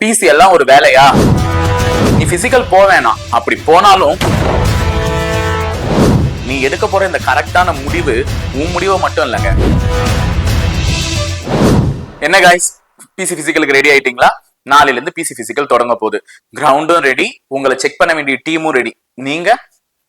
PC எல்லாம் ஒரு வேலையா? நீ பிசிக்கல் போவேணாம். அப்படி போனாலும் நீ எடுக்க போற இந்த கரெக்டான முடிவு உன் முடிவை மட்டும் இல்லைங்க. என்ன காய்ஸ், பிசி பிசிக்கலுக்கு ரெடி ஆயிட்டீங்களா? நாளையில இருந்து பிசி பிசிக்கல் தொடங்க போகுது. கிரவுண்டும் ரெடி, உங்களை செக் பண்ண வேண்டிய டீமும் ரெடி. நீங்க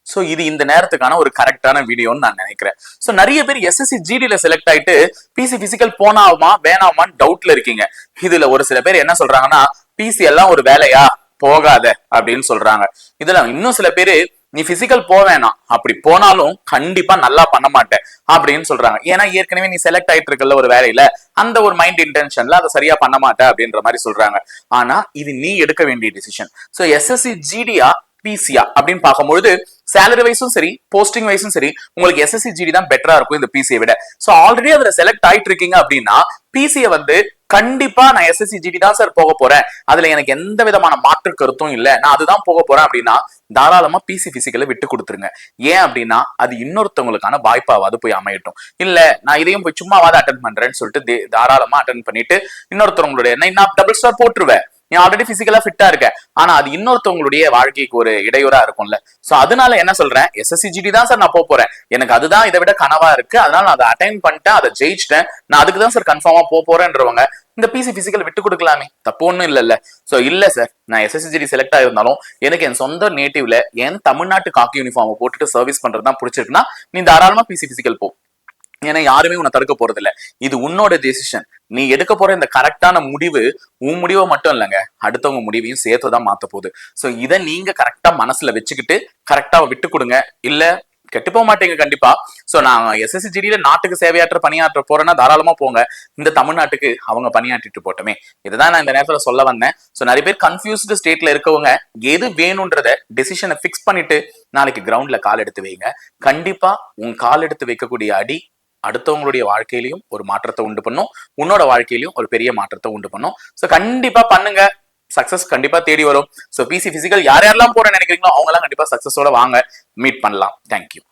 சோ இது இந்த நேரத்துக்கான ஒரு கரெக்டான வீடியோன்னு நான் நினைக்கிறேன். சோ நிறைய பேர் எஸ்எஸ்சி ஜிடில செலக்ட் ஆயிட்டு பிசி பிசிக்கல் போனாமா வேணாமான்னு டவுட்ல இருக்கீங்க. இதுல ஒரு சில பேர் என்ன சொல்றாங்கன்னா, பிசி எல்லாம் ஒரு வேலையா, போகாத அப்படின்னு சொல்றாங்க. இதுல இன்னும் சில பேரு, நீ பிசிக்கல் போவேணாம். அப்படி போனாலும் கண்டிப்பா நல்லா பண்ண மாட்டேன் அப்படின்னு சொல்றாங்க. ஏன்னா ஏற்கனவே நீ செலக்ட் ஆயிட்டு இருக்கல ஒரு வேலையில, அந்த ஒரு மைண்ட் இன்டென்ஷன்ல அதை சரியா பண்ண மாட்டேன் அப்படின்ற மாதிரி சொல்றாங்க. ஆனா இது நீ எடுக்க வேண்டிய டிசிஷன். சோ எஸ்எஸ்சி ஜிடியா பிசியா அப்படின்னு பார்க்கும்போது சேலரி வைஸும் சரி, போஸ்டிங் வைஸும் சரி, உங்களுக்கு எஸ்எஸ்சி ஜிடி தான் பெட்டரா இருக்கும் இந்த பிசியை விட. சோ ஆல்ரெடி அதுல செலக்ட் ஆயிட்டு இருக்கீங்க அப்படின்னா பிசியை கண்டிப்பா நான் எஸ்எஸ்சி ஜிடி தான் சார் போக போறேன், அதுல எனக்கு எந்த விதமான மாற்று கருத்தும் இல்ல, நான் அதுதான் போக போறேன் அப்படின்னா தாராளமா பிசி பிசிக்கலை விட்டு கொடுத்துருங்க. ஏன் அப்படின்னா அது இன்னொருத்தவங்களுக்கான வாய்ப்பாவது போய் அமையட்டும். இல்ல நான் இதையும் போய் சும்மாவாத அட்டன் பண்றேன்னு சொல்லிட்டு தாராளமா அட்டன் பண்ணிட்டு இன்னொருத்தவங்களுடைய என்ன டபுள் ஸ்டார் போட்டுருவேன். நீ ஆல்ரெடி பிசிக்கலா ஃபிட்டா இருக்க, ஆனா அது இன்னொருத்தவங்களுடைய வாழ்க்கைக்கு ஒரு இடையூறா இருக்கும்ல. சோ அதனால என்ன சொல்றேன், எஸ்எஸ்சி ஜிடி தான் சார் நான் போறேன், எனக்கு அதுதான் இதை விட கனவா இருக்கு, அதனால நான் அதை அட்டைன் பண்ணிட்டேன், அதை ஜெயிச்சிட்டேன், நான் அதுக்கு தான் சார் கன்ஃபார்மா போறேன்றவங்க இந்த பிசி பிசிக்கல் விட்டு கொடுக்கலாமே, தப்பு ஒண்ணும் இல்ல. சோ இல்ல சார், நான் எஸ்எஸ்சி ஜிடி செலக்ட் ஆயிருந்தாலும் எனக்கு என் சொந்த நேட்டிவ்ல என் தமிழ்நாட்டு காக்கி யூனிஃபார்ம் போட்டுட்டு சர்வீஸ் பண்றதுதான் பிடிச்சிருக்குன்னா நீ தாராளமா பிசி பிசிக்கல் போ. ஏன்னா யாருமே உன்னை தடுக்க போறது இல்ல. இது உன்னோட டெசிஷன். நீ எடுக்க போற இந்த கரெக்டான முடிவு உன் முடிவை மட்டும் இல்லைங்க, அடுத்தவங்க முடிவையும் சேர்த்துதான் மாத்த போகுது. சோ இதை நீங்க கரெக்டா மனசுல வச்சுக்கிட்டு கரெக்டா விட்டு கொடுங்க. இல்ல கெட்டு போக மாட்டீங்க கண்டிப்பா. சோ நான் எஸ்எஸ்சி ஜிடியில நாட்டுக்கு சேவையாற்ற பணியாற்ற போறேன்னா தாராளமா போங்க. இந்த தமிழ்நாட்டுக்கு அவங்க பணியாற்றிட்டு போட்டோமே, இதுதான் நான் இந்த நேரத்துல சொல்ல வந்தேன். சோ நிறைய பேர் கன்ஃபியூஸ்டு ஸ்டேட்ல இருக்கவங்க எது வேணும்ன்றத டெசிஷனை பிக்ஸ் பண்ணிட்டு நாளைக்கு கிரவுண்ட்ல கால் எடுத்து வைங்க. கண்டிப்பா உன் கால் எடுத்து வைக்கக்கூடிய அடி அடுத்தவங்களுடைய வாழ்க்கையிலையும் ஒரு மாற்றத்தை உண்டு பண்ணும், உன்னோட வாழ்க்கையிலையும் ஒரு பெரிய மாற்றத்தை உண்டு பண்ணும். சோ கண்டிப்பா பண்ணுங்க, சக்சஸ் கண்டிப்பா தேடி வரும். சோ பிசி பிசிக்கல் யாரெல்லாம் போறேன்னு நினைக்கிறீங்களோ அவங்க எல்லாம் கண்டிப்பா சக்சஸோட வாங்க, மீட் பண்ணலாம். தேங்க்யூ.